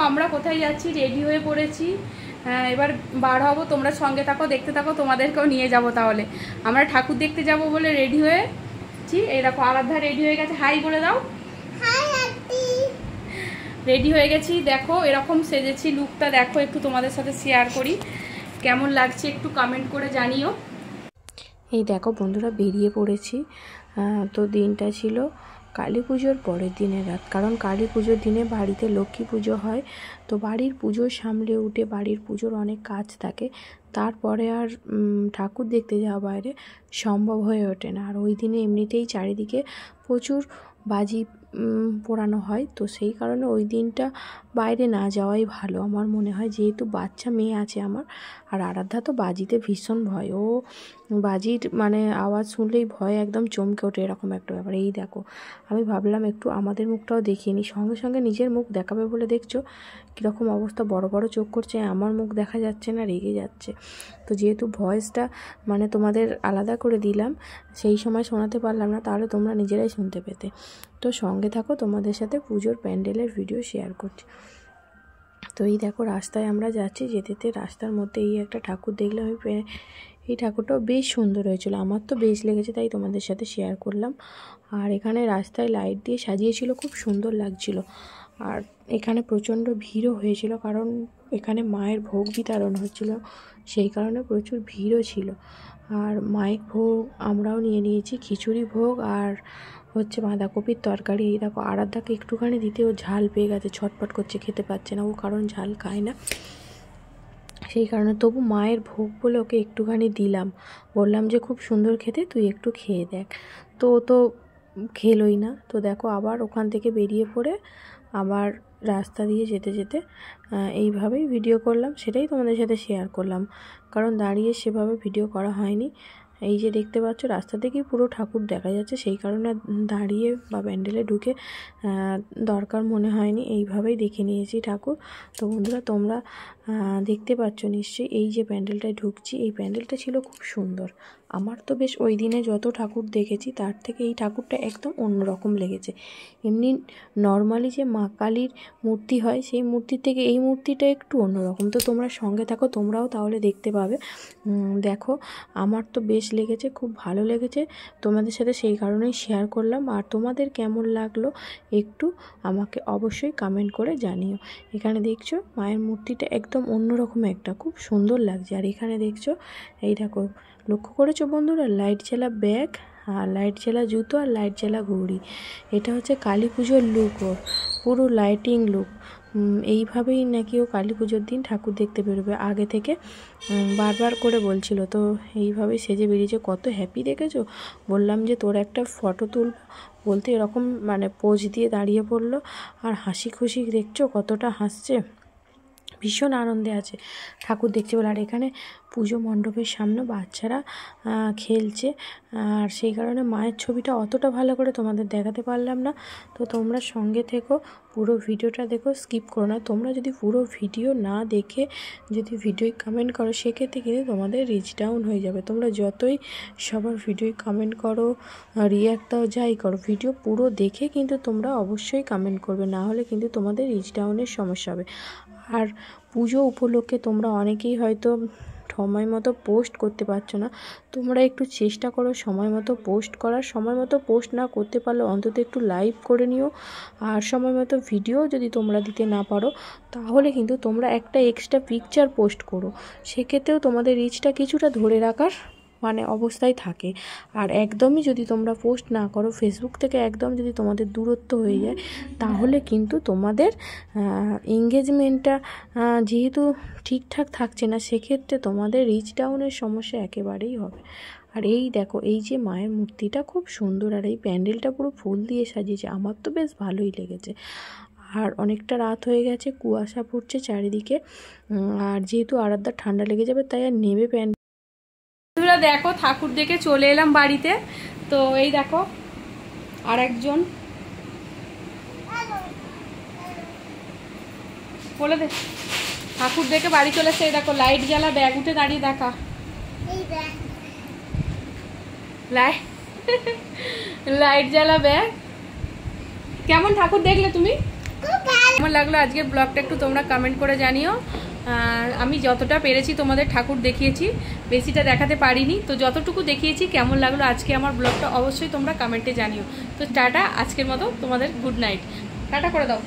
আমরা কোথায় যাচ্ছি, রেডি হয়ে পড়েছি। এবার বার হবো, তোমরা সঙ্গে থাকো, দেখতে থাকো, তোমাদেরকেও নিয়ে যাব। তাহলে আমরা ঠাকুর দেখতে যাব বলে রেডি হয়েছি। এই দেখো আরাধ্যা রেডি হয়ে গেছে, হাই বলে দাও। রেডি হয়ে গেছি, দেখো এরকম সেজেছি, লুকটা দেখো, একটু তোমাদের সাথে শেয়ার করি, কেমন লাগছে একটু কমেন্ট করে জানিও। এই দেখো বন্ধুরা বেরিয়ে পড়েছি। তো দিনটা ছিল কালী পুজোর পরের দিনের রাত, কারণ কালী পুজোর দিনে বাড়িতে লক্ষ্মী পুজো হয়। তো বাড়ির পুজো সামলে উঠে বাড়ির পুজোর অনেক কাজ থাকে, তারপরে আর ঠাকুর দেখতে যাওয়া বাইরে সম্ভব হয়ে ওঠে না। আর ওই দিনে এমনিতেই চারিদিকে প্রচুর বাজি পোড়ানো হয়, তো সেই কারণে ওই দিনটা বাইরে না যাওয়াই ভালো আমার মনে হয়, যেহেতু বাচ্চা মেয়ে আছে আমার। আর আরাধ্যা তো বাজিতে ভীষণ ভয়, ও বাজির মানে আওয়াজ শুনলেই ভয় একদম চমকে ওঠে, এরকম একটা ব্যাপার। এই দেখো আমি ভাবলাম একটু আমাদের মুখটাও দেখিয়ে নিই, সঙ্গে সঙ্গে নিজের মুখ দেখাবে বলে দেখছো কীরকম অবস্থা, বড় বড় চোখ করছে, আমার মুখ দেখা যাচ্ছে না, রেগে যাচ্ছে। তো যেহেতু ভয়েসটা মানে তোমাদের আলাদা করে দিলাম, সেই সময় শোনাতে পারলাম না, তাহলে তোমরা নিজেরাই শুনতে পেতে। তো সঙ্গে থাকো, তোমাদের সাথে পুজোর প্যান্ডেলের ভিডিও শেয়ার করছি। তো এই দেখো রাস্তায় আমরা যাচ্ছি, যেতে রাস্তার মধ্যে এই একটা ঠাকুর দেখলাম। এই ঠাকুরটাও বেশ সুন্দর হয়েছিল, আমার তো বেশ লেগেছে, তাই তোমাদের সাথে শেয়ার করলাম। আর এখানে রাস্তায় লাইট দিয়ে সাজিয়েছিল, খুব সুন্দর লাগছিল। আর এখানে প্রচণ্ড ভিড়ও হয়েছিল, কারণ এখানে মায়ের ভোগ বিতরণ হচ্ছিল, সেই কারণে প্রচুর ভিড়ও ছিল। আর মায়ের ভোগ আমরাও নিয়ে নিয়েছি, খিচুড়ি ভোগ আর হচ্ছে বাঁধাকপির তরকারি। এই দেখো আরাধ্যাকে একটুখানি দিতে ও ঝাল পেয়ে গেছে, ছটফট করছে, খেতে পাচ্ছে না ও, কারণ ঝাল খায় না, সেই কারণে। তবু মায়ের ভোগ বলে ওকে একটুখানি দিলাম, বললাম যে খুব সুন্দর খেতে, তুই একটু খেয়ে দেখ। তো ও তো খেলোই না। তো দেখো আবার ওখান থেকে বেরিয়ে পড়ে আবার রাস্তা দিয়ে যেতে যেতে এইভাবেই ভিডিও করলাম, সেটাই তোমাদের সাথে শেয়ার করলাম, কারণ দাঁড়িয়ে সেভাবে ভিডিও করা হয়নি। এই যে দেখতে পাচ্ছ রাস্তা থেকেই পুরো ঠাকুর দেখা যাচ্ছে, সেই কারণে দাঁড়িয়ে বা প্যান্ডেলে ঢুকে দরকার মনে হয়নি, এইভাবেই দেখে নিয়েছি ঠাকুর। তো বন্ধুরা তোমরা দেখতে পাচ্ছ নিশ্চয়ই, এই যে প্যান্ডেলটায় ঢুকছি, এই প্যান্ডেলটা ছিল খুব সুন্দর। আমার তো বেশ ওই দিনে যত ঠাকুর দেখেছি তার থেকে এই ঠাকুরটা একদম অন্যরকম লেগেছে। এমনি নর্মালি যে মা কালীর মূর্তি হয় সেই মূর্তির থেকে এই মূর্তিটা একটু অন্যরকম। তো তোমরা সঙ্গে থাকো, তোমরাও তাহলে দেখতে পাবে। দেখো আমার তো বেশ লেগেছে, খুব ভালো লেগেছে, তোমাদের সাথে সেই কারণেই শেয়ার করলাম। আর তোমাদের কেমন লাগলো একটু আমাকে অবশ্যই কমেন্ট করে জানিও। এখানে দেখছো মায়ের মূর্তিটা একদম অন্যরকম একটা, খুব সুন্দর লাগছে। আর এখানে দেখছো এই দেখো, লক্ষ্য করেছো বন্ধুরা, লাইট জ্বালা ব্যাগ আর লাইট জ্বালা জুতো আর লাইট জ্বালা ঘড়ি, এটা হচ্ছে কালী পুজোর লুক, ওর পুরো লাইটিং লুক। এইভাবেই নাকি ও কালী পুজোর দিন ঠাকুর দেখতে বেরোবে, আগে থেকে বারবার করে বলছিল। তো এইভাবেই সেজে বেরিয়েছে, কত হ্যাপি দেখেছো। বললাম যে তোর একটা ফটো তুল বলতে এরকম মানে পোজ দিয়ে দাঁড়িয়ে পড়লো, আর হাসি খুশি দেখছো কতটা হাসছে, ভীষণ আনন্দে আছে ঠাকুর দেখছে বলে। আর এখানে পুজো মণ্ডপের সামনে বাচ্চারা খেলছে, আর সেই কারণে মায়ের ছবিটা অতটা ভালো করে তোমাদের দেখাতে পারলাম না। তো তোমরা সঙ্গে থেকো, পুরো ভিডিওটা দেখো, স্কিপ করো না। তোমরা যদি পুরো ভিডিও না দেখে যদি ভিডিও কমেন্ট করো, সেক্ষেত্রে কিন্তু তোমাদের রিচ ডাউন হয়ে যাবে। তোমরা যতই সবার ভিডিও কমেন্ট করো, রিয়াক্ট দাও, যাই করো, ভিডিও পুরো দেখে কিন্তু তোমরা অবশ্যই কমেন্ট করবে, না হলে কিন্তু তোমাদের রিচ ডাউনের সমস্যা হবে। আর পুজো উপলক্ষে তোমরা অনেকেই হয়তো সময় মতো পোস্ট করতে পারছো না, তোমরা একটু চেষ্টা করো সময় মতো পোস্ট করার। সময় মতো পোস্ট না করতে পারলে অন্তত একটু লাইভ করে নিও। আর সময় মতো ভিডিও যদি তোমরা দিতে না পারো, তাহলে কিন্তু তোমরা একটা এক্সট্রা পিকচার পোস্ট করো, সেক্ষেত্রেও তোমাদের রিচটা কিছুটা ধরে রাখার মানে অবস্থায় থাকে। আর একদমই যদি তোমরা পোস্ট না করো, ফেসবুক থেকে একদম যদি তোমাদের দূরত্ব হয়ে যায়, তাহলে কিন্তু তোমাদের এঙ্গেজমেন্টটা যেহেতু ঠিকঠাক থাকছে না, সেক্ষেত্রে তোমাদের রিচ ডাউনের সমস্যা একেবারেই হবে। আর এই দেখো এই যে মায়ের মূর্তিটা খুব সুন্দর, আর এই প্যান্ডেলটা পুরো ফুল দিয়ে সাজিয়েছে, আমার তো বেশ ভালোই লেগেছে। আর অনেকটা রাত হয়ে গেছে, কুয়াশা পড়ছে চারিদিকে, আর যেহেতু আরাধ্যার ঠান্ডা লেগে যাবে তাই আর নেমে প্যান্ডেল। দেখো ঠাকুর দেখে চলে এলাম বাড়িতে। তো এই দেখো আর একজন বলে দে, ঠাকুর দেখে বাড়ি চলেছে। এই দেখো লাইট জ্বালা ব্যাগ উঠে দাঁড়িয়ে দেখা, লাইট জ্বালা ব্যাগ। কেমন ঠাকুর দেখলে তুমি? কেমন লাগলো আজকের ব্লগটা একটু তোমরা কমেন্ট করে জানিও। আর আমি যতটা পেরেছি তোমাদের ঠাকুর দেখিয়েছি, বেশিটা দেখাতে পারিনি, তো যতটুকু দেখিয়েছি কেমন লাগলো আজকে আমার ব্লগটা অবশ্যই তোমরা কমেন্টে জানিও। তো টাটা, আজকের মতো তোমাদের গুড নাইট, টাটা করে দাও।